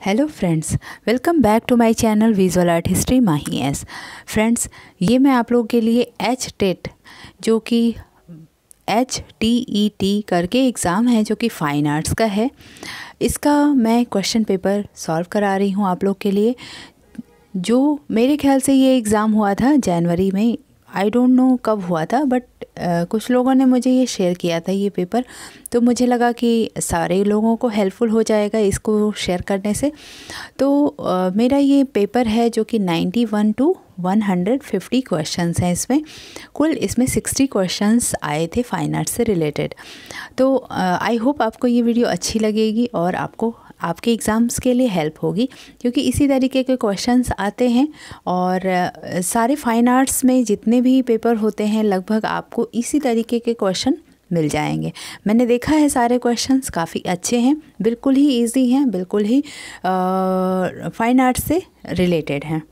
Hello friends, welcome back to my channel visual art history Mahi S. Friends, ये मैं आप लोगों के लिए HTET जो कि HTET करके एग्ज़ाम है जो कि फ़ाइन आर्ट्स का है, इसका मैं क्वेश्चन पेपर सॉल्व करा रही हूँ आप लोग के लिए। जो मेरे ख्याल से ये एग्ज़ाम हुआ था जनवरी में, आई डोंट नो कब हुआ था, बट कुछ लोगों ने मुझे ये शेयर किया था ये पेपर, तो मुझे लगा कि सारे लोगों को हेल्पफुल हो जाएगा इसको शेयर करने से। तो मेरा ये पेपर है जो कि 91 to 150 क्वेश्चंस हैं इसमें। कुल इसमें 60 क्वेश्चंस आए थे फाइन आर्ट्स से रिलेटेड। तो आई होप आपको ये वीडियो अच्छी लगेगी और आपको आपके एग्ज़ाम्स के लिए हेल्प होगी, क्योंकि इसी तरीके के क्वेश्चंस आते हैं और सारे फाइन आर्ट्स में जितने भी पेपर होते हैं लगभग आपको इसी तरीके के क्वेश्चन मिल जाएंगे। मैंने देखा है सारे क्वेश्चंस काफ़ी अच्छे हैं, बिल्कुल ही इजी हैं, बिल्कुल ही फाइन आर्ट्स से रिलेटेड हैं।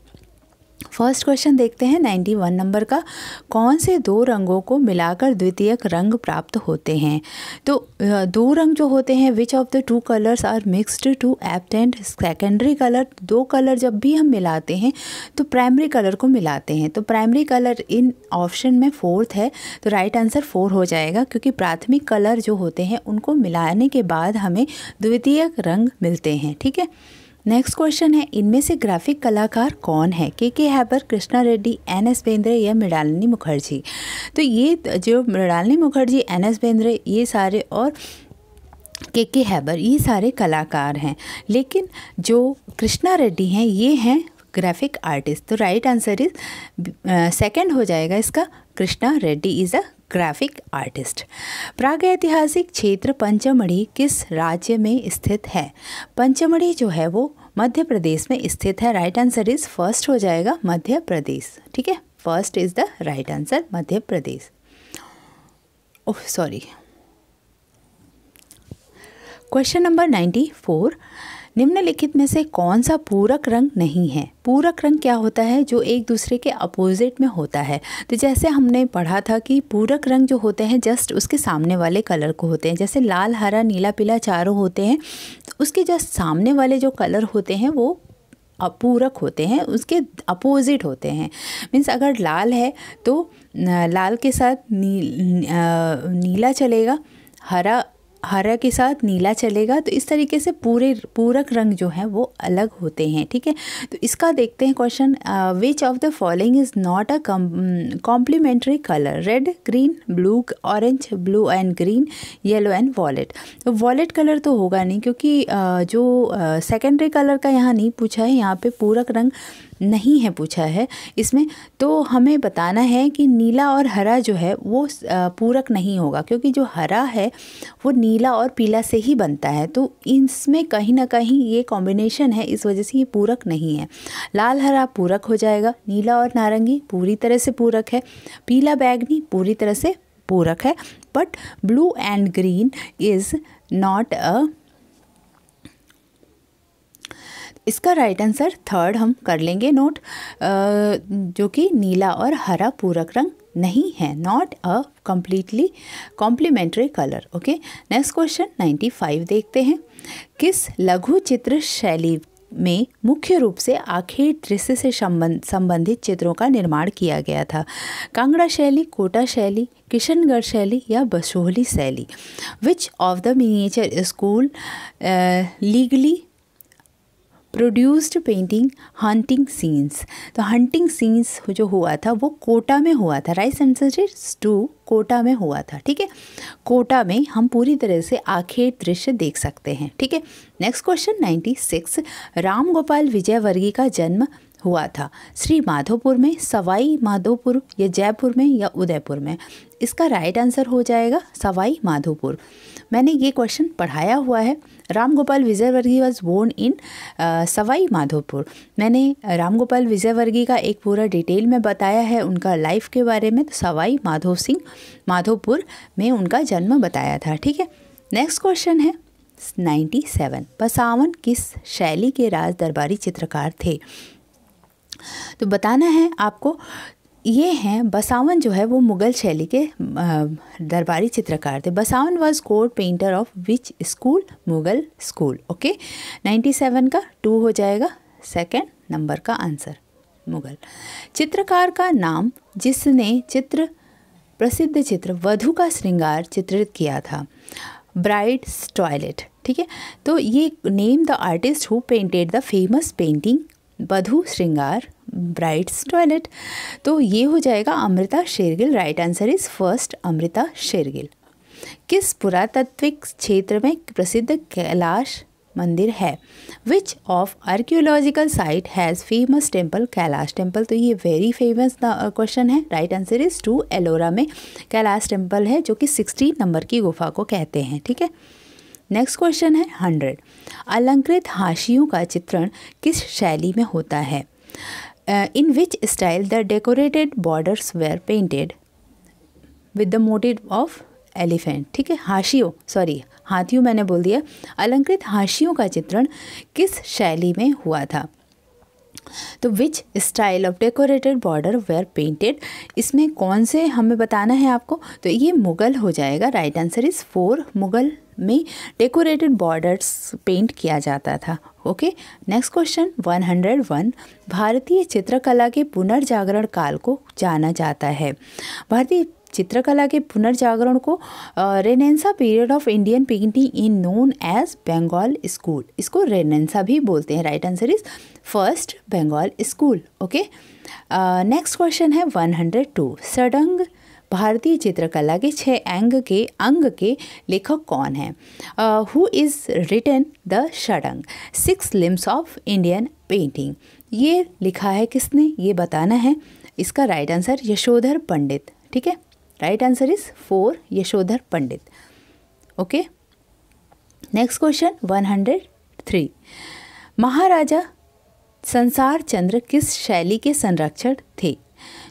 फर्स्ट क्वेश्चन देखते हैं 91 नंबर का। कौन से दो रंगों को मिलाकर द्वितीयक रंग प्राप्त होते हैं? तो दो रंग जो होते हैं, which of the two colours are mixed to obtain secondary colour? दो कलर जब भी हम मिलाते हैं तो प्राइमरी कलर को मिलाते हैं। तो प्राइमरी कलर इन ऑप्शन में फोर्थ है, तो राइट आंसर 4 हो जाएगा, क्योंकि प्राथमिक कलर जो होते हैं उनको मिलाने के बाद हमें द्वितीयक रंग मिलते हैं। ठीक है। नेक्स्ट क्वेश्चन है, इनमें से ग्राफिक कलाकार कौन है? के हैबर, कृष्णा रेड्डी, NS बेंद्रे या मृणालिनी मुखर्जी? तो ये जो मृणालिनी मुखर्जी, NS बेंद्रे, ये सारे और के हैबर, ये सारे कलाकार हैं, लेकिन जो कृष्णा रेड्डी हैं ये हैं ग्राफिक आर्टिस्ट। तो राइट आंसर इज सेकंड हो जाएगा इसका, Krishna Reddy is a graphic artist. प्रागैतिहासिक क्षेत्र पंचमढ़ी किस राज्य में स्थित है? पंचमढ़ी जो है वो मध्य प्रदेश में स्थित है। राइट आंसर इज फर्स्ट हो जाएगा, मध्य प्रदेश। ठीक है, first is the right answer, Madhya Pradesh. Oh sorry. Question number 94, निम्नलिखित में से कौन सा पूरक रंग नहीं है? पूरक रंग क्या होता है? जो एक दूसरे के अपोजिट में होता है। तो जैसे हमने पढ़ा था कि पूरक रंग जो होते हैं जस्ट उसके सामने वाले कलर को होते हैं। जैसे लाल, हरा, नीला, पीला चारों होते हैं, तो उसके जस्ट सामने वाले जो कलर होते हैं वो अपूरक होते हैं, उसके अपोजिट होते हैं। मीन्स अगर लाल है तो लाल के साथ नीला चलेगा, हरा के साथ नीला चलेगा। तो इस तरीके से पूरे पूरक रंग जो हैं वो अलग होते हैं। ठीक है, तो इसका देखते हैं question. Which of the following is not a complementary colour? Red, green, blue, orange, blue and green, yellow and violet. तो वॉलेट कलर तो होगा नहीं, क्योंकि जो सेकेंडरी कलर का यहाँ नहीं पूछा है, यहाँ पे पूरक रंग नहीं है पूछा है इसमें। तो हमें बताना है कि नीला और हरा जो है वो पूरक नहीं होगा, क्योंकि जो हरा है वो नीला और पीला से ही बनता है। तो इसमें कहीं ना कहीं ये कॉम्बिनेशन है, इस वजह से ये पूरक नहीं है। लाल हरा पूरक हो जाएगा, नीला और नारंगी पूरी तरह से पूरक है, पीला बैगनी पूरी तरह से पूरक है, but blue and green is not अ। इसका राइट आंसर थर्ड हम कर लेंगे नोट, जो कि नीला और हरा पूरक रंग नहीं है, not a completely complementary colour. Okay, next question 95 देखते हैं। किस लघु चित्र शैली में मुख्य रूप से आखेट दृश्य से संबंधित चित्रों का निर्माण किया गया था? कांगड़ा शैली, कोटा शैली, किशनगढ़ शैली या बसोहली शैली? विच of the miniature school legally produced painting hunting scenes? तो हंटिंग सीन्स जो हुआ था वो कोटा में हुआ था। राइट आंसर इज 2, कोटा में हुआ था। ठीक है, कोटा में हम पूरी तरह से आखेट दृश्य देख सकते हैं। ठीक है, नेक्स्ट क्वेश्चन 96, राम गोपाल विजयवर्गीय का जन्म हुआ था श्री माधोपुर में, सवाई माधोपुर या जयपुर में या उदयपुर में? इसका राइट आंसर हो जाएगा सवाई माधोपुर। मैंने ये क्वेश्चन पढ़ाया हुआ है। Ram Gopal Vijayvargiya was born in Sawai Madhopur. मैंने राम गोपाल विजयवर्गीय का एक पूरा डिटेल में बताया है उनका लाइफ के बारे में। तो सवाई माधोपुर में उनका जन्म बताया था। ठीक है, नेक्स्ट क्वेश्चन है 97, बसावन किस शैली के राज दरबारी चित्रकार थे? तो बताना है आपको ये हैं बसावन जो है वो मुग़ल शैली के दरबारी चित्रकार थे। Basawan was court painter of which school? Mughal school. Okay, 97 का 2 हो जाएगा सेकंड नंबर का आंसर मुग़ल। चित्रकार का नाम जिसने प्रसिद्ध चित्र वधू का श्रृंगार चित्रित किया था? Bride's toilet. ठीक है, तो ये name the artist who painted the famous painting वधू श्रृंगार ब्राइड्स टॉयलेट। तो ये हो जाएगा Amrita Shergil. Right answer is first Amrita Shergil. किस पुरातात्विक क्षेत्र में प्रसिद्ध कैलाश मंदिर है? Which of archaeological site has famous temple? Kailash temple. तो ये वेरी फेमस क्वेश्चन है। राइट आंसर इज 2 एलोरा में कैलाश टेम्पल है जो कि 16 नंबर की गुफा को कहते हैं। ठीक है, नेक्स्ट क्वेश्चन है 100। अलंकृत हाशियों का चित्रण किस शैली में होता है? In which style the decorated borders were painted with the motif of elephant. ठीक है, हाथियों मैंने बोल दिया। अलंकृत हाशियों का चित्रण किस शैली में हुआ था? तो which style of decorated border were painted, इसमें कौन से हमें बताना है आपको? तो ये मुग़ल हो जाएगा। राइट आंसर इज़ 4 मुग़ल में डेकोरेटेड बॉर्डर्स पेंट किया जाता था। Okay, next question 101। भारतीय चित्रकला के पुनर्जागरण काल को जाना जाता है? भारतीय चित्रकला के पुनर्जागरण को renaissance period of Indian painting in known as Bengal school. इसको रेनेसा भी बोलते हैं। Right answer is first Bengal school. Okay, next question है 102। षडंग भारतीय चित्रकला के 6 अंग के लेखक कौन हैं? Who is written the Shadanga 6 limbs of Indian painting? ये लिखा है किसने, ये बताना है। इसका राइट आंसर यशोधर पंडित। ठीक है, right answer is 4 Yashodhar Pandit. Okay, next question 103। महाराजा संसार चंद्र किस शैली के संरक्षक थे?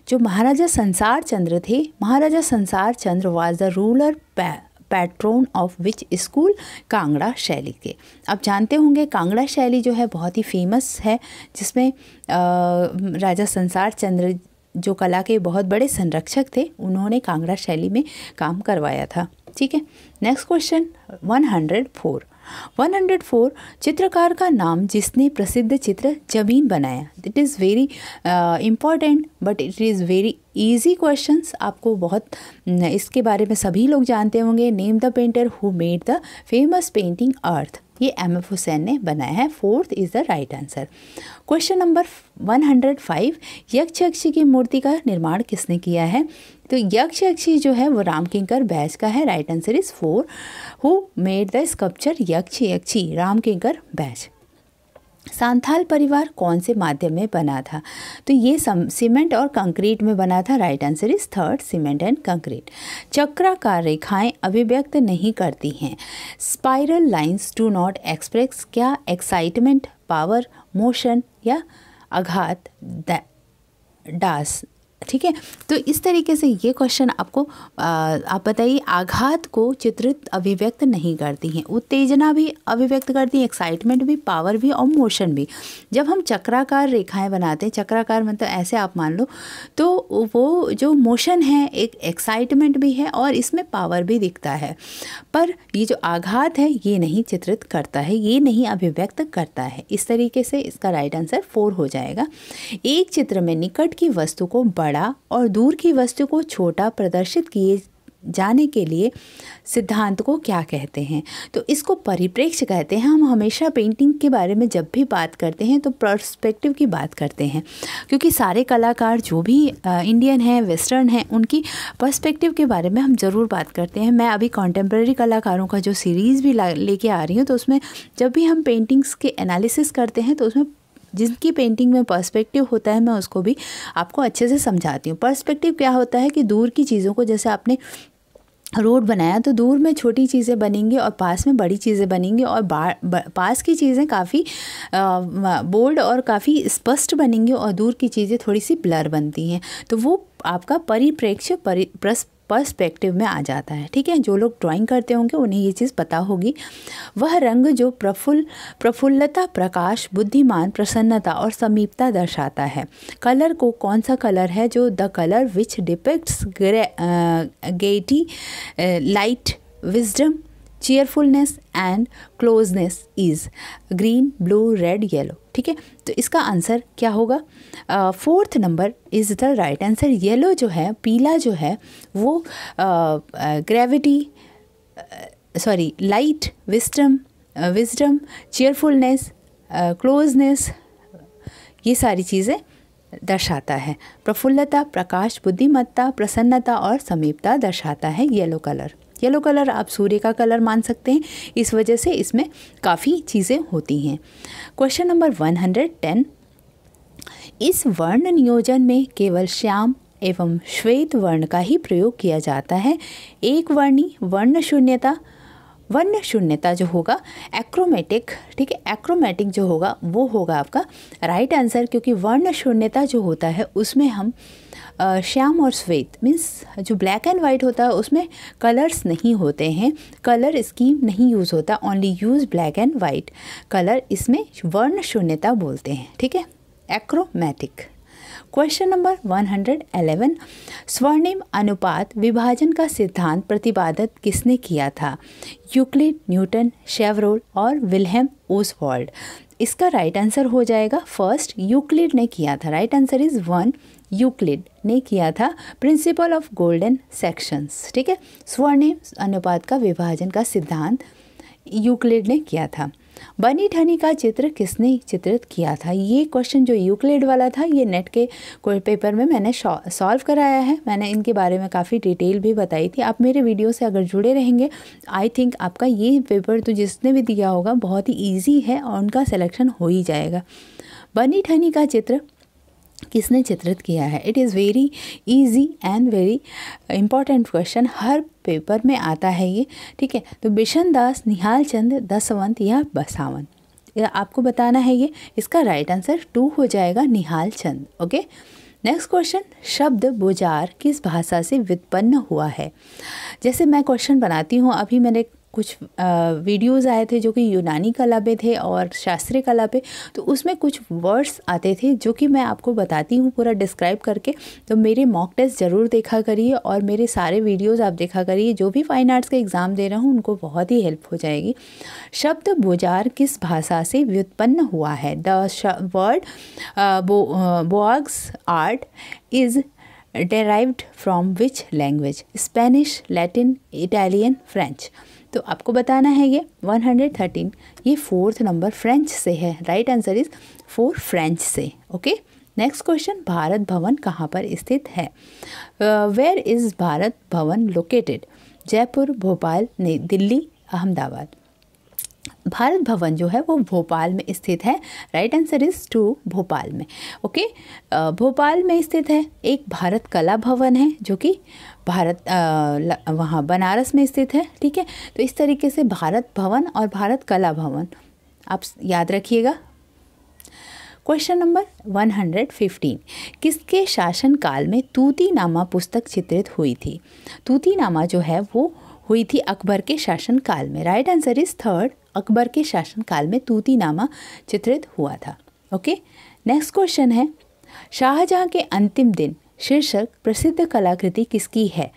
जो महाराजा संसार चंद्र थे, Maharaja Sansar Chandra was the ruler patron of which school? Kangra शैली के। आप जानते होंगे कांगड़ा शैली जो है बहुत ही फेमस है, जिसमें राजा संसार चंद्र जो कला के बहुत बड़े संरक्षक थे, उन्होंने कांगड़ा शैली में काम करवाया था। ठीक है, नेक्स्ट क्वेश्चन 104। 104 चित्रकार का नाम जिसने प्रसिद्ध चित्र जमीन बनाया। It is very important but it is very easy questions. आपको बहुत इसके बारे में सभी लोग जानते होंगे। Name the painter who made the famous painting earth. ये M.F. हुसैन ने बनाया है। 4th is the right answer. Question number 105। Yakshi की मूर्ति का निर्माण किसने किया है? तो यक्षी जो है वो रामकिंकर बैच का है। Right answer is 4 who made the sculpture यक्षी Ramkinkar batch. Santhal परिवार कौन से माध्यम में बना था? तो ये सीमेंट और कंक्रीट में बना था। Right answer is 3rd cement and concrete. चक्राकार रेखाएं अभिव्यक्त नहीं करती हैं। Spiral lines do not express क्या? एक्साइटमेंट, पावर, मोशन या आघात, डास। ठीक है, तो इस तरीके से ये क्वेश्चन आपको आप बताइए। आघात को चित्रित अभिव्यक्त नहीं करती हैं, उत्तेजना भी अभिव्यक्त करती है, एक्साइटमेंट भी, पावर भी और मोशन भी। जब हम चक्राकार रेखाएं बनाते हैं, चक्राकार मतलब ऐसे आप मान लो, तो वो जो मोशन है एक एक्साइटमेंट भी है और इसमें पावर भी दिखता है, पर ये जो आघात है ये नहीं चित्रित करता है, ये नहीं अभिव्यक्त करता है। इस तरीके से इसका राइट आंसर 4 हो जाएगा। एक चित्र में निकट की वस्तु को बड़ा और दूर की वस्तु को छोटा प्रदर्शित किए जाने के लिए सिद्धांत को क्या कहते हैं? तो इसको परिप्रेक्ष्य कहते हैं। हम हमेशा पेंटिंग के बारे में जब भी बात करते हैं तो पर्सपेक्टिव की बात करते हैं, क्योंकि सारे कलाकार जो भी इंडियन हैं, वेस्टर्न हैं, उनकी पर्सपेक्टिव के बारे में हम ज़रूर बात करते हैं। मैं अभी कॉन्टेम्प्रेरी कलाकारों का जो सीरीज़ भी लेके आ रही हूँ, तो उसमें जब भी हम पेंटिंग्स के एनालिसिस करते हैं तो उसमें जिनकी पेंटिंग में पर्सपेक्टिव होता है मैं उसको भी आपको अच्छे से समझाती हूँ। पर्सपेक्टिव क्या होता है कि दूर की चीज़ों को, जैसे आपने रोड बनाया तो दूर में छोटी चीज़ें बनेंगी और पास में बड़ी चीज़ें बनेंगी, और पास की चीज़ें काफ़ी बोल्ड और काफ़ी स्पष्ट बनेंगी और दूर की चीज़ें थोड़ी सी ब्लर बनती हैं। तो वो आपका परिप्रेक्ष्य पर्सपेक्टिव में आ जाता है। ठीक है, जो लोग ड्राइंग करते होंगे उन्हें ये चीज़ पता होगी। वह रंग जो प्रफुल्लता, प्रकाश, बुद्धिमान, प्रसन्नता और समीपता दर्शाता है। कलर को कौन सा कलर है जो the colour which depicts Getty, light, wisdom, cheerfulness and closeness is green, blue, red, yellow. ठीक है, तो इसका आंसर क्या होगा? 4th number is the right answer. Yellow जो है, पीला जो है वो लाइट, विजडम, चीयरफुलनेस, क्लोजनेस, ये सारी चीज़ें दर्शाता है। प्रफुल्लता, प्रकाश, बुद्धिमत्ता, प्रसन्नता और समीपता दर्शाता है येलो कलर। येलो कलर आप सूर्य का कलर मान सकते हैं, इस वजह से इसमें काफ़ी चीज़ें होती हैं। क्वेश्चन नंबर 110, इस वर्ण नियोजन में केवल श्याम एवं श्वेत वर्ण का ही प्रयोग किया जाता है। एक वर्णी वर्ण शून्यता जो होगा एक्रोमेटिक। ठीक है, एक्रोमेटिक जो होगा वो होगा आपका राइट आंसर, क्योंकि वर्ण शून्यता जो होता है उसमें हम श्याम और श्वेत मीन्स जो ब्लैक एंड वाइट होता है उसमें कलर्स नहीं होते हैं, कलर स्कीम नहीं यूज़ होता, only use black and white colour, इसमें वर्ण शून्यता बोलते हैं। ठीक है, एक्रोमेटिक। क्वेश्चन नंबर 111, स्वर्णिम अनुपात विभाजन का सिद्धांत प्रतिपादित किसने किया था? यूक्लिड, न्यूटन, शेवरोल और विल्हेम ओसवाल्ड। इसका राइट आंसर हो जाएगा फर्स्ट, यूक्लिड ने किया था। राइट आंसर इज़ 1, यूक्लिड ने किया था प्रिंसिपल ऑफ गोल्डन सेक्शंस। ठीक है, स्वर्णिम अनुपात का विभाजन का सिद्धांत यूक्लिड ने किया था। बनी ठनी का चित्र किसने चित्रित किया था? ये क्वेश्चन जो यूक्लिड वाला था ये नेट के कोई पेपर में मैंने सॉल्व कराया है, मैंने इनके बारे में काफ़ी डिटेल भी बताई थी। आप मेरे वीडियो से अगर जुड़े रहेंगे, आई थिंक आपका ये पेपर तो जिसने भी दिया होगा बहुत ही ईजी है और उनका सिलेक्शन हो ही जाएगा। बनी ठनी का चित्र किसने चित्रित किया है? It is very easy and very important question, her paper में आता है ये। ठीक है, तो बिशन दास, निहाल चंद, दसवंत या बसावन, आपको बताना है ये। इसका राइट आंसर 2 हो जाएगा, Nihal Chand. Okay, next question, शब्द बुझार किस भाषा से व्युत्पन्न हुआ है? जैसे मैं क्वेश्चन बनाती हूँ, अभी मैंने कुछ वीडियोज़ आए थे जो कि यूनानी कला पे थे और शास्त्रीय कला पे, तो उसमें कुछ वर्ड्स आते थे जो कि मैं आपको बताती हूँ पूरा डिस्क्राइब करके। तो मेरे मॉक टेस्ट ज़रूर देखा करिए और मेरे सारे वीडियोज़ आप देखा करिए, जो भी फाइन आर्ट्स का एग्ज़ाम दे रहा हूँ उनको बहुत ही हेल्प हो जाएगी। शब्द बुझार किस भाषा से व्युत्पन्न हुआ है? द वर्ड बोआग्स art is derived from which language? Spanish, Latin, Italian, French। तो आपको बताना है ये 113, ये 4th नंबर फ्रेंच से है। राइट आंसर इज 4 फ्रेंच से। Okay, next question, Bharat Bhavan कहाँ पर स्थित है? Where is Bharat Bhavan located? Jaipur, Bhopal, नई दिल्ली, अहमदाबाद। भारत भवन जो है वो भोपाल में स्थित है। राइट आंसर इज़ 2, भोपाल में। ओके, भोपाल में स्थित है। एक भारत कला भवन है जो कि वहाँ बनारस में स्थित है। ठीक है, तो इस तरीके से भारत भवन और भारत कला भवन आप याद रखिएगा। क्वेश्चन नंबर 115, किसके शासनकाल में तूतीनामा पुस्तक चित्रित हुई थी? तूतीनामा जो है वो हुई थी अकबर के शासनकाल में। राइट आंसर इज 3, अकबर के शासनकाल में तूतीनामा चित्रित हुआ था। ओके, नेक्स्ट क्वेश्चन है, शाहजहां के अंतिम दिन शीर्षक प्रसिद्ध कलाकृति किसकी है?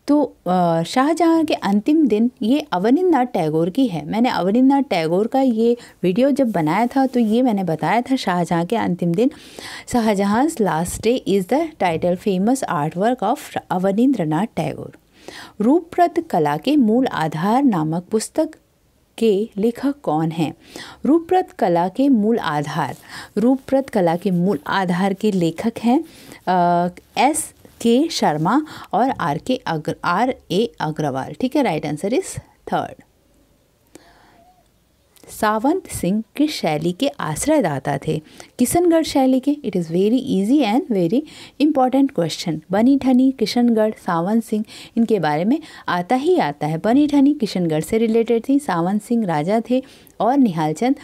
तो शाहजहां के अंतिम दिन ये अवनींद्रनाथ टैगोर की है। मैंने अवनींद्रनाथ टैगोर का ये वीडियो जब बनाया था तो ये मैंने बताया था, शाहजहां के अंतिम दिन, शाहजहां's last day is the title famous art work of Abanindranath Tagore. रूपप्रद कला के मूल आधार नामक पुस्तक के लेखक कौन हैं? रूपप्रद कला के मूल आधार, रूपप्रद कला के मूल आधार के लेखक हैं S.K. शर्मा और R.A. अग्रवाल। ठीक है, right answer is 3। Sawant Singh किस शैली के आश्रयदाता थे? किशनगढ़ शैली के। It is very easy and very important question. बनी ठनी, किशनगढ़, सावंत सिंह, इनके बारे में आता ही आता है। बनी ठनी किशनगढ़ से रिलेटेड थी, सावंत सिंह राजा थे और निहाल चंद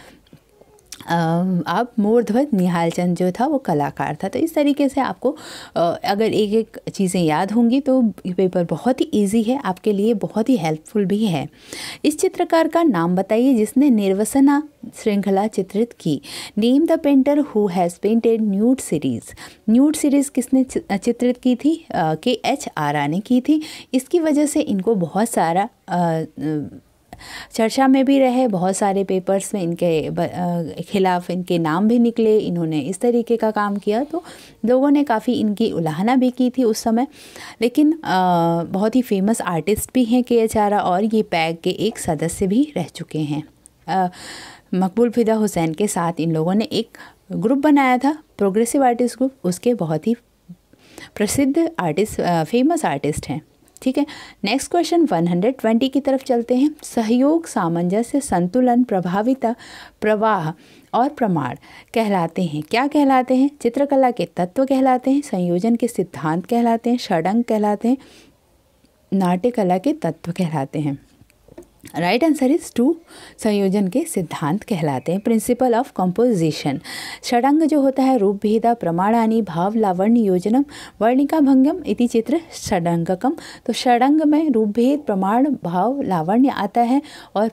अब मूर्धवत निहाल चंद जो था वो कलाकार था। तो इस तरीके से आपको अगर एक एक चीज़ें याद होंगी तो ये पेपर बहुत ही इजी है आपके लिए, बहुत ही हेल्पफुल भी है। इस चित्रकार का नाम बताइए जिसने निर्वसना श्रृंखला चित्रित की। Name the painter who has painted nude series. Nude series किसने चित्रित की थी? KH आरा ने की थी। इसकी वजह से इनको बहुत सारा चर्चा में भी रहे, बहुत सारे पेपर्स में इनके खिलाफ इनके नाम भी निकले। इन्होंने इस तरीके का काम किया तो लोगों ने काफ़ी इनकी उलाहना भी की थी उस समय। लेकिन बहुत ही फेमस आर्टिस्ट भी हैं KH आरा और ये पैग के एक सदस्य भी रह चुके हैं। मकबूल फिदा हुसैन के साथ इन लोगों ने एक ग्रुप बनाया था, प्रोग्रेसिव आर्टिस्ट ग्रुप। उसके बहुत ही प्रसिद्ध आर्टिस्ट, फेमस आर्टिस्ट हैं। ठीक है, नेक्स्ट क्वेश्चन 120 की तरफ चलते हैं। सहयोग, सामंजस्य, संतुलन, प्रभाविता, प्रवाह और प्रमाण कहलाते हैं। क्या कहलाते हैं? चित्रकला के तत्व कहलाते हैं, संयोजन के सिद्धांत कहलाते हैं, षडंग कहलाते हैं, नाट्यकला के तत्व कहलाते हैं। राइट आंसर इज 2, संयोजन के सिद्धांत कहलाते हैं, प्रिंसिपल ऑफ कंपोजिशन। षडंग जो होता है रूपभेदा, प्रमाणानि, भाव लावण्य योजनम, वर्णिका भंगम इति चित्र षडंगकम। तो षडंग में रूपभेद, प्रमाण, भाव, लावण्य आता है और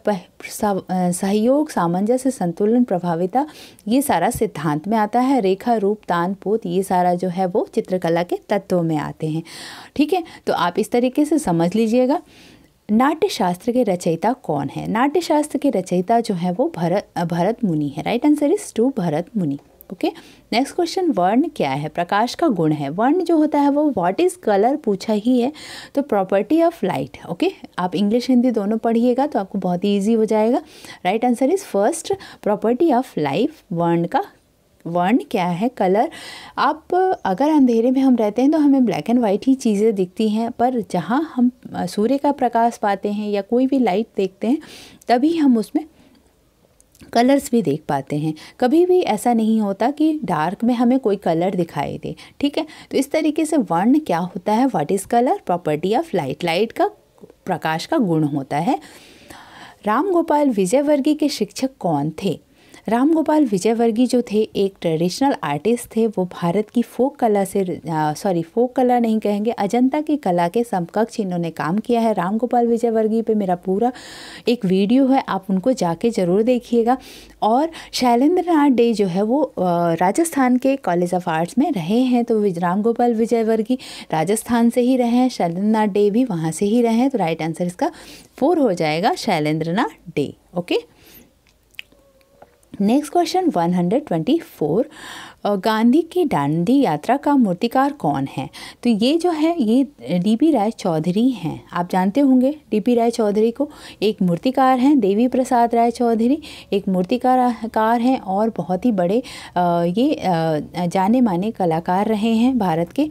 सहयोग, सामंजस्य, संतुलन, प्रभाविता ये सारा सिद्धांत में आता है। रेखा, रूप, तान, पोत ये सारा जो है वो चित्रकला के तत्वों में आते हैं। ठीक है, तो आप इस तरीके से समझ लीजिएगा। नाट्यशास्त्र के रचयिता कौन है? नाट्यशास्त्र के रचयिता जो है वो भरत मुनि है। राइट आंसर इज 2, भरत मुनि। ओके, नेक्स्ट क्वेश्चन, वर्ण क्या है? प्रकाश का गुण है। वर्ण जो होता है वो व्हाट इज कलर पूछा ही है, तो प्रॉपर्टी ऑफ लाइट। ओके, आप इंग्लिश हिंदी दोनों पढ़िएगा तो आपको बहुत ही ईजी हो जाएगा। Right answer is first, property of life. वर्ण क्या है? कलर। आप अगर अंधेरे में हम रहते हैं तो हमें ब्लैक एंड वाइट ही चीज़ें दिखती हैं, पर जहाँ हम सूर्य का प्रकाश पाते हैं या कोई भी लाइट देखते हैं तभी हम उसमें कलर्स भी देख पाते हैं। कभी भी ऐसा नहीं होता कि डार्क में हमें कोई कलर दिखाई दे। ठीक है, तो इस तरीके से वर्ण क्या होता है? What is colour? Property of light. Light का, प्रकाश का गुण होता है। राम गोपाल विजयवर्गीय के शिक्षक कौन थे? राम गोपाल विजयवर्गीय जो थे एक ट्रेडिशनल आर्टिस्ट थे। वो भारत की फोक कला से फोक कला नहीं कहेंगे, अजंता की कला के समकक्ष इन्होंने काम किया है। राम गोपाल विजयवर्गीय पे मेरा पूरा एक वीडियो है, आप उनको जाके ज़रूर देखिएगा। और शैलेंद्र नाथ डे जो है वो राजस्थान के कॉलेज ऑफ आर्ट्स में रहे हैं। तो राम गोपाल विजयवर्गीय राजस्थान से ही रहे हैं, शैलेंद्र नाथ डे भी वहाँ से ही रहे हैं। तो राइट आंसर इसका 4 हो जाएगा, Sailendra Nath De. Okay, next question 124, Gandhi की दांडी यात्रा का मूर्तिकार कौन है? तो ये जो है ये DP राय चौधरी हैं। आप जानते होंगे DP राय चौधरी को। एक मूर्तिकार हैं देवी प्रसाद राय चौधरी, एक मूर्तिकार हैं और बहुत ही बड़े ये जाने माने कलाकार रहे हैं भारत के।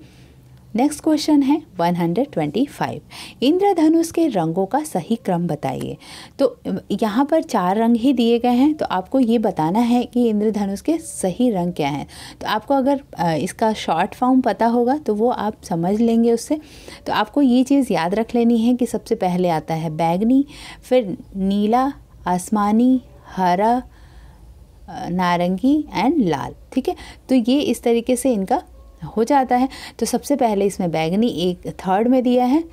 नेक्स्ट क्वेश्चन है 125, इंद्रधनुष के रंगों का सही क्रम बताइए। तो यहाँ पर 4 रंग ही दिए गए हैं, तो आपको ये बताना है कि इंद्रधनुष के सही रंग क्या हैं। तो आपको अगर इसका शॉर्ट फॉर्म पता होगा तो वो आप समझ लेंगे उससे। तो आपको ये चीज़ याद रख लेनी है कि सबसे पहले आता है बैगनी, फिर नीला, आसमानी, हरा, नारंगी एंड लाल। ठीक है, तो ये इस तरीके से इनका हो जाता है। तो सबसे पहले इसमें बैगनी एक थर्ड में दिया है,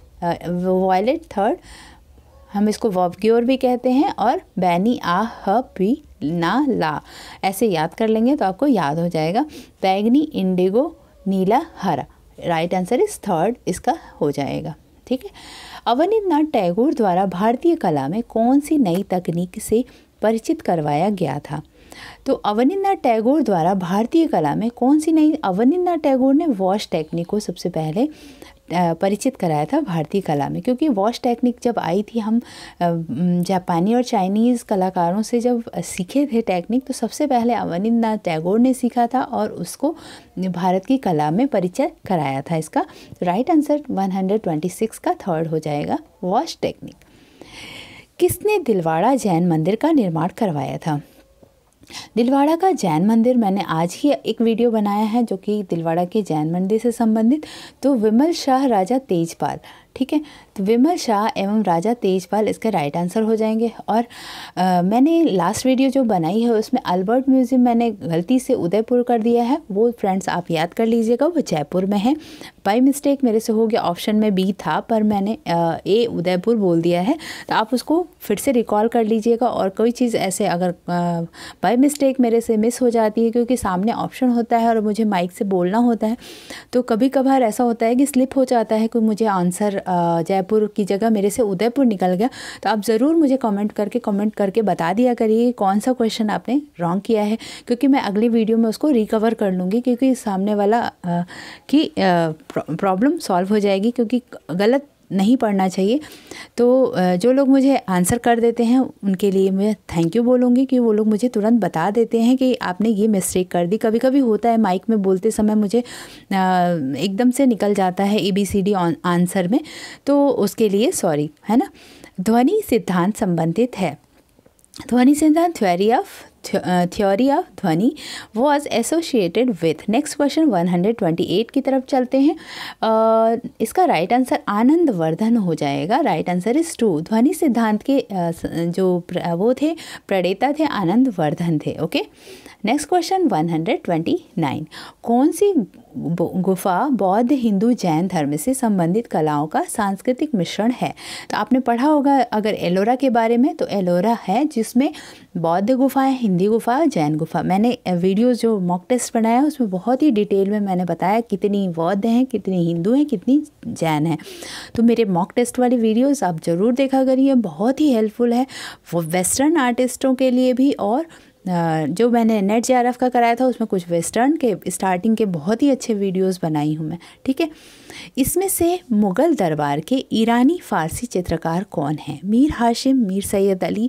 वॉयलेट थर्ड, हम इसको वॉबग्योर भी कहते हैं, और बैनी आ ह पी ना ला, ऐसे याद कर लेंगे तो आपको याद हो जाएगा। बैगनी, इंडिगो, नीला, हरा। राइट आंसर इस थर्ड इसका हो जाएगा। ठीक है, अवनींद्रनाथ टैगोर द्वारा भारतीय कला में कौन सी नई तकनीक से परिचित करवाया गया था? तो अवनींद्रनाथ टैगोर द्वारा भारतीय कला में कौन सी नई, अवनींद्रनाथ टैगोर ने वॉश टेक्निक को सबसे पहले परिचित कराया था भारतीय कला में। क्योंकि वॉश टेक्निक जब आई थी, हम जापानी और चाइनीज़ कलाकारों से जब सीखे थे टेक्निक, तो सबसे पहले अवनींद्रनाथ टैगोर ने सीखा था और उसको भारत की कला में परिचय कराया था इसका। राइट आंसर 126 का थर्ड हो जाएगा, वॉश टेक्निक। किसने दिलवाड़ा जैन मंदिर का निर्माण करवाया था? दिलवाड़ा का जैन मंदिर मैंने आज ही एक वीडियो बनाया है जो कि दिलवाड़ा के जैन मंदिर से संबंधित। तो विमल शाह राजा तेजपाल। ठीक है, तो विमल शाह एवं राजा तेजपाल इसके राइट आंसर हो जाएंगे। और मैंने लास्ट वीडियो जो बनाई है उसमें अल्बर्ट म्यूज़ियम मैंने गलती से उदयपुर कर दिया है, वो फ्रेंड्स आप याद कर लीजिएगा, वो जयपुर में है। बाय मिस्टेक मेरे से हो गया, ऑप्शन में बी था पर मैंने ए उदयपुर बोल दिया है, तो आप उसको फिर से रिकॉल कर लीजिएगा। और कोई चीज़ ऐसे अगर बाय मिस्टेक मेरे से मिस हो जाती है, क्योंकि सामने ऑप्शन होता है और मुझे माइक से बोलना होता है, तो कभी कभार ऐसा होता है कि स्लिप हो जाता है कि मुझे आंसर जयपुर की जगह मेरे से उदयपुर निकल गया। तो आप ज़रूर मुझे कमेंट करके बता दिया करिए कौन सा क्वेश्चन आपने रॉन्ग किया है, क्योंकि मैं अगली वीडियो में उसको रिकवर कर लूँगी, क्योंकि सामने वाला की प्रॉब्लम सॉल्व हो जाएगी, क्योंकि गलत नहीं पढ़ना चाहिए। तो जो लोग मुझे आंसर कर देते हैं उनके लिए मैं थैंक यू बोलूँगी कि वो लोग मुझे तुरंत बता देते हैं कि आपने ये मिस्टेक कर दी। कभी कभी होता है माइक में बोलते समय मुझे एकदम से निकल जाता है ABCD आंसर में, तो उसके लिए सॉरी, है ना। ध्वनि सिद्धांत संबंधित है। ध्वनि सिद्धांत थ्योरी ऑफ ध्वनि was associated with. Next question 128 की तरफ चलते हैं। इसका राइट आंसर आनंद वर्धन हो जाएगा। Right answer is 2। ध्वनि सिद्धांत के जो वो थे प्रणेता थे आनंद वर्धन थे। Okay, next question 129। कौन सी गुफा बौद्ध हिंदू जैन धर्म से संबंधित कलाओं का सांस्कृतिक मिश्रण है? तो आपने पढ़ा होगा अगर एलोरा के बारे में, तो एलोरा है जिसमें बौद्ध गुफा है, हिंदी गुफा, जैन गुफा। मैंने वीडियोस जो मॉक टेस्ट बनाया उसमें बहुत ही डिटेल में मैंने बताया कितनी बौद्ध हैं, कितनी हिंदू हैं, कितनी जैन हैं। तो मेरे मॉक टेस्ट वाली वीडियोस आप ज़रूर देखा करिए, बहुत ही हेल्पफुल है वो वेस्टर्न आर्टिस्टों के लिए भी। और जो मैंने नेट JRF का कराया था उसमें कुछ वेस्टर्न के स्टार्टिंग के बहुत ही अच्छे वीडियोस बनाई हूँ मैं, ठीक है। इसमें से मुग़ल दरबार के ईरानी फ़ारसी चित्रकार कौन हैं? मीर हाशिम, मीर सैयद अली,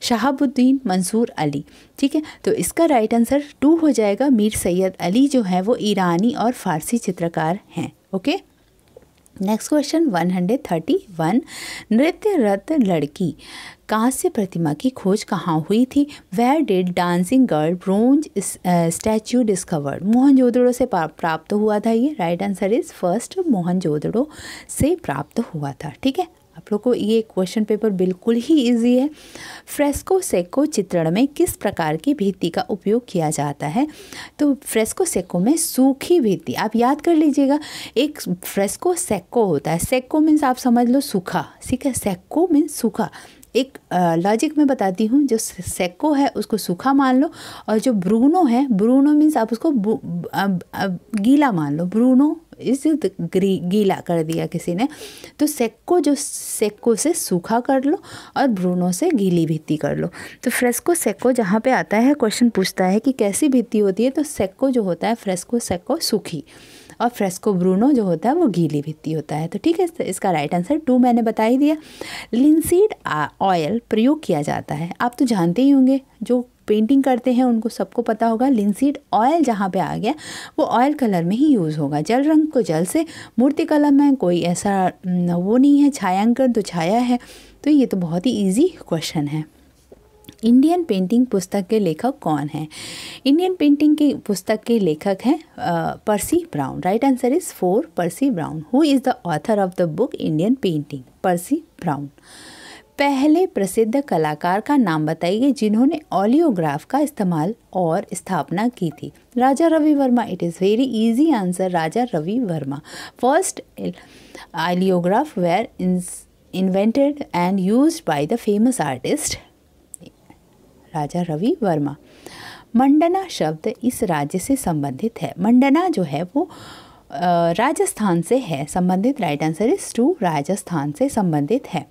शहाबुद्दीन, मंसूर अली, ठीक है। तो इसका राइट आंसर 2 हो जाएगा। मीर सैयद अली जो है वो ईरानी और फ़ारसी चित्रकार हैं। Okay, next question 131। नृत्य रत्न लड़की कांस्य प्रतिमा की खोज कहाँ हुई थी? Where did dancing girl bronze statue discovered? Mohenjodaro से प्राप्त हुआ था ये। Right answer is first, Mohenjodaro से प्राप्त हुआ था, ठीक है। आप लोग को ये क्वेश्चन पेपर बिल्कुल ही इजी है। फ्रेस्को सेको चित्रण में किस प्रकार की भित्ति का उपयोग किया जाता है? तो फ्रेस्को सेको में सूखी भित्ति, आप याद कर लीजिएगा। एक फ्रेस्को सेको होता है, सेको मीन्स आप समझ लो सूखा, ठीक है। सेको मीन्स सूखा। एक लॉजिक में बताती हूँ, जो सेको है उसको सूखा मान लो, और जो ब्रूनो है, ब्रूनो मीन्स आप उसको गीला मान लो। ब्रूनो इस गीला कर दिया किसी ने, तो सेको जो सेको से सूखा कर लो और ब्रूनो से गीली भित्ति कर लो। तो फ्रेस्को सेको जहाँ पे आता है क्वेश्चन पूछता है कि कैसी भित्ति होती है, तो सेको जो होता है फ्रेस्को सेको सूखी, और फ्रेस्को ब्रूनो जो होता है वो गीली भित्ति होता है। तो ठीक है, इसका राइट आंसर 2 मैंने बता ही दिया। लिंसीड ऑयल प्रयोग किया जाता है, आप तो जानते ही होंगे, जो पेंटिंग करते हैं उनको सबको पता होगा। लिंसीड ऑयल जहाँ पे आ गया वो ऑयल कलर में ही यूज़ होगा। जल रंग को जल से, मूर्ति कलम में कोई ऐसा वो नहीं है, छायांकन तो छाया है। तो ये तो बहुत ही ईजी क्वेश्चन है। इंडियन पेंटिंग पुस्तक के लेखक कौन हैं? इंडियन पेंटिंग की पुस्तक के लेखक हैं पर्सी brown. Right answer is 4, pursed brown. Who is the author of the book Indian painting? Pursed brown. पहले प्रसिद्ध कलाकार का नाम बताइए जिन्होंने ऑलियोग्राफ का इस्तेमाल और स्थापना की थी? Raja Ravi Varma. It is very easy answer, Raja Ravi Varma. First oleograph were invented and used by the famous artist Raja Ravi Varma. Mandana शब्द इस राज्य से संबंधित है? मंडना जो है वो राजस्थान से है संबंधित। राइट आंसर इज 2, राजस्थान से संबंधित है।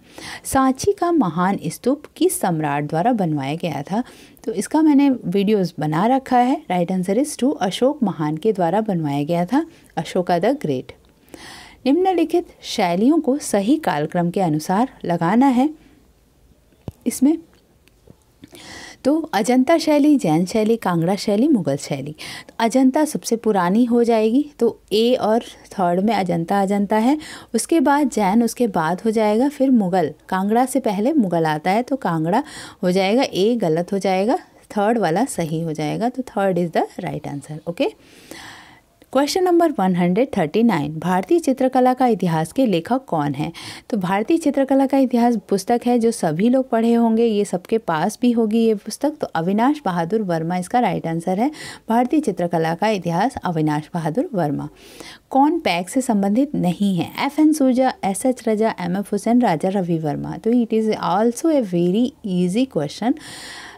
सांची का महान स्तूप किस सम्राट द्वारा बनवाया गया था? तो इसका मैंने वीडियोस बना रखा है। राइट आंसर इज 2, अशोक महान के द्वारा बनवाया गया था, अशोका द ग्रेट। निम्नलिखित शैलियों को सही कालक्रम के अनुसार लगाना है इसमें। तो अजंता शैली, जैन शैली, कांगड़ा शैली, मुगल शैली। तो अजंता सबसे पुरानी हो जाएगी, तो ए और थर्ड में अजंता है। उसके बाद जैन, उसके बाद हो जाएगा फिर मुगल। कांगड़ा से पहले मुगल आता है, तो कांगड़ा हो जाएगा। ए गलत हो जाएगा, थर्ड वाला सही हो जाएगा। तो third is the right answer. Okay, question number 139, भारतीय चित्रकला का इतिहास के लेखक कौन है? तो भारतीय चित्रकला का इतिहास पुस्तक है जो सभी लोग पढ़े होंगे, ये सबके पास भी होगी ये पुस्तक। तो अविनाश बहादुर वर्मा इसका राइट आंसर है। भारतीय चित्रकला का इतिहास अविनाश बहादुर वर्मा। कौन पैक से संबंधित नहीं है? FN सूजा, SH रजा, MF हुसैन, राजा रवि वर्मा। तो it is also a very easy question.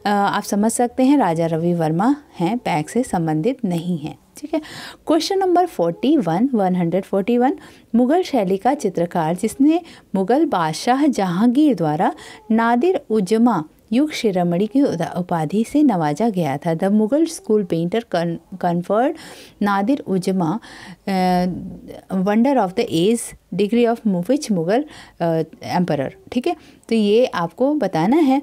आप समझ सकते हैं राजा रवि वर्मा हैं, पैक से संबंधित नहीं हैं। ठीक है। क्वेश्चन नंबर 141, मुगल शैली का चित्रकार जिसने मुगल बादशाह जहांगीर द्वारा नादिर उजमा युग शिरोमणि की उपाधि से नवाजा गया था। The Mughal school painter conferred Nadir Uzma wonder of the age degree of which Mughal emperor. ठीक है, तो ये आपको बताना है।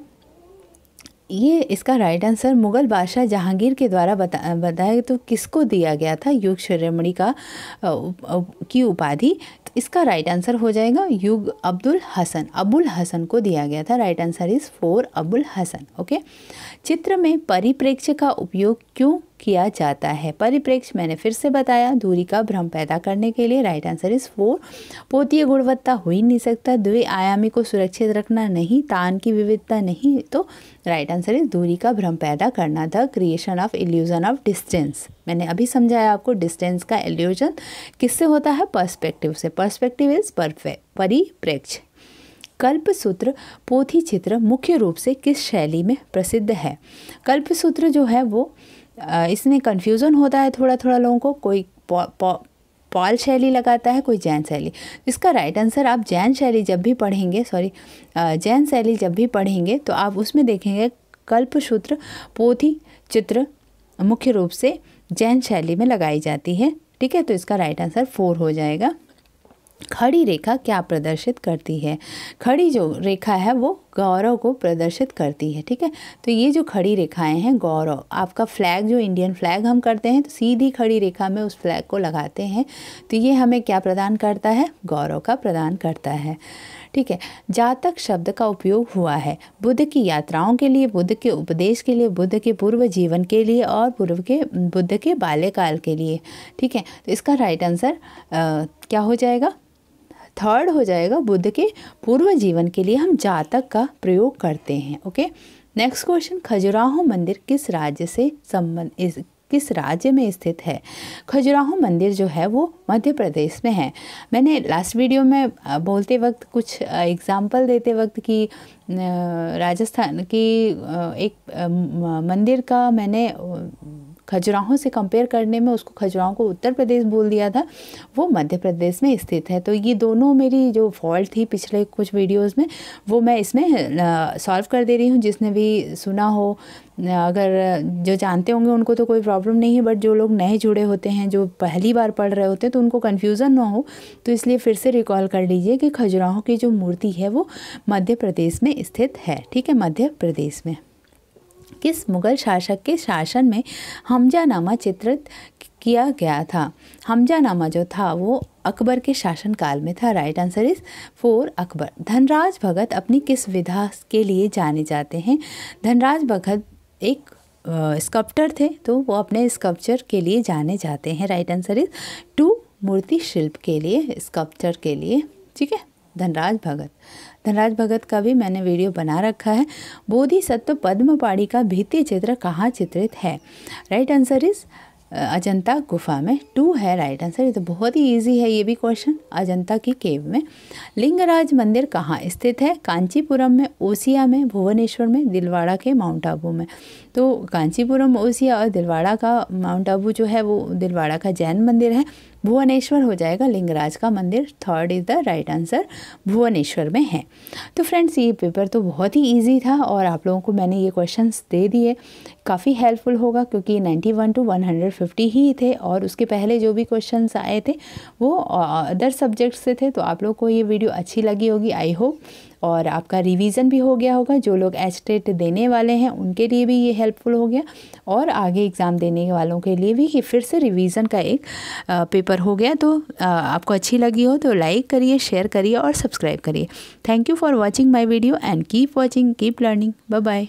ये इसका राइट आंसर मुग़ल बादशाह जहांगीर के द्वारा बताया तो किसको दिया गया था युग शिरोमणि का की उपाधि? तो इसका राइट आंसर हो जाएगा युग अब्दुल हसन को दिया गया था। Right answer is 4 Abul Hasan. Okay. चित्र में परिप्रेक्ष्य का उपयोग क्यों किया जाता है? परिप्रेक्ष्य मैंने फिर से बताया, दूरी का भ्रम पैदा करने के लिए। Right answer is 4। पोतीय गुणवत्ता हो ही नहीं सकता, द्विआयामी को सुरक्षित रखना नहीं, तान की विविधता नहीं, तो राइट आंसर इज दूरी का भ्रम पैदा करना। The creation of illusion of distance, मैंने अभी समझाया आपको डिस्टेंस का इल्यूजन किससे होता है? पर्सपेक्टिव से। पर्सपेक्टिव इज परिप्रेक्ष्य। कल्पसूत्र पोथी चित्र मुख्य रूप से किस शैली में प्रसिद्ध है? कल्पसूत्र जो है वो इसमें कन्फ्यूज़न होता है थोड़ा लोगों को, कोई पॉल शैली लगाता है, कोई जैन शैली। इसका राइट आंसर आप जैन शैली जब भी पढ़ेंगे तो आप उसमें देखेंगे कल्पसूत्र पोथी चित्र मुख्य रूप से जैन शैली में लगाई जाती है। ठीक है, तो इसका राइट आंसर 4 हो जाएगा। खड़ी रेखा क्या प्रदर्शित करती है? खड़ी जो रेखा है वो गौरव को प्रदर्शित करती है। ठीक है, तो ये जो खड़ी रेखाएं हैं गौरव, आपका फ्लैग जो इंडियन फ्लैग हम करते हैं तो सीधी खड़ी रेखा में उस फ्लैग को लगाते हैं, तो ये हमें क्या प्रदान करता है? गौरव का प्रदान करता है। ठीक है, जातक शब्द का उपयोग हुआ है बुद्ध की यात्राओं के लिए, बुद्ध के उपदेश के लिए, बुद्ध के पूर्व जीवन के लिए और बुद्ध के बाल्यकाल के लिए। ठीक है, तो इसका राइट आंसर क्या हो जाएगा? 3rd हो जाएगा। बुद्ध के पूर्व जीवन के लिए हम जातक का प्रयोग करते हैं। ओके। नेक्स्ट क्वेश्चन, खजुराहो मंदिर किस राज्य में स्थित है? खजुराहो मंदिर जो है वो मध्य प्रदेश में है। मैंने लास्ट वीडियो में बोलते वक्त कुछ एग्जाम्पल देते वक्त कि राजस्थान की एक मंदिर का मैंने खजुराहो से कंपेयर करने में उसको खजुराहो को उत्तर प्रदेश बोल दिया था, वो मध्य प्रदेश में स्थित है। तो ये दोनों मेरी जो फॉल्ट थी पिछले कुछ वीडियोस में वो मैं इसमें सॉल्व कर दे रही हूँ। जिसने भी सुना हो, अगर जो जानते होंगे उनको तो कोई प्रॉब्लम नहीं है, बट जो लोग नए जुड़े होते हैं, जो पहली बार पढ़ रहे होते हैं, तो उनको कन्फ्यूज़न ना हो, तो इसलिए फिर से रिकॉल कर लीजिए कि खजुराहो की जो मूर्ति है वो मध्य प्रदेश में स्थित है। ठीक है, मध्य प्रदेश में। किस मुगल शासक के शासन में हमजानामा चित्रित किया गया था? हमजानामा जो था वो अकबर के शासनकाल में था। Right answer is 4 Akbar. Dhanraj Bhagat अपनी किस विधा के लिए जाने जाते हैं? धनराज भगत एक स्कल्प्टर थे, तो वो अपने स्कल्पचर के लिए जाने जाते हैं। राइट आंसर इज 2 मूर्ति शिल्प के लिए, स्कल्पचर के लिए। ठीक है, धनराज भगत का भी मैंने वीडियो बना रखा है। बोधिसत्व पद्मपाणि का भित्ति चित्र कहाँ चित्रित है? राइट आंसर इज अजंता गुफा में। 2 है राइट आंसर। ये तो बहुत ही इजी है ये भी क्वेश्चन, अजंता की केव में। लिंगराज मंदिर कहाँ स्थित है? कांचीपुरम में, ओसिया में, भुवनेश्वर में, दिलवाड़ा के माउंट आबू में। तो कांचीपुरम, ओसिया और दिलवाड़ा का माउंट आबू जो है वो दिलवाड़ा का जैन मंदिर है। भुवनेश्वर हो जाएगा लिंगराज का मंदिर। 3rd is the right answer, Bhubaneswar में है। तो फ्रेंड्स ये पेपर तो बहुत ही इजी था और आप लोगों को मैंने ये क्वेश्चंस दे दिए, काफ़ी हेल्पफुल होगा क्योंकि 91 to 150 ही थे और उसके पहले जो भी क्वेश्चंस आए थे वो अदर सब्जेक्ट से थे। तो आप लोग को ये वीडियो अच्छी लगी होगी आई होप, और आपका रिवीजन भी हो गया होगा। जो लोग एचटेट देने वाले हैं उनके लिए भी ये हेल्पफुल हो गया और आगे एग्ज़ाम देने वालों के लिए भी ये फिर से रिवीजन का एक पेपर हो गया। तो आपको अच्छी लगी हो तो लाइक करिए, शेयर करिए और सब्सक्राइब करिए। Thank you for watching my video and keep watching, keep learning. Bye bye.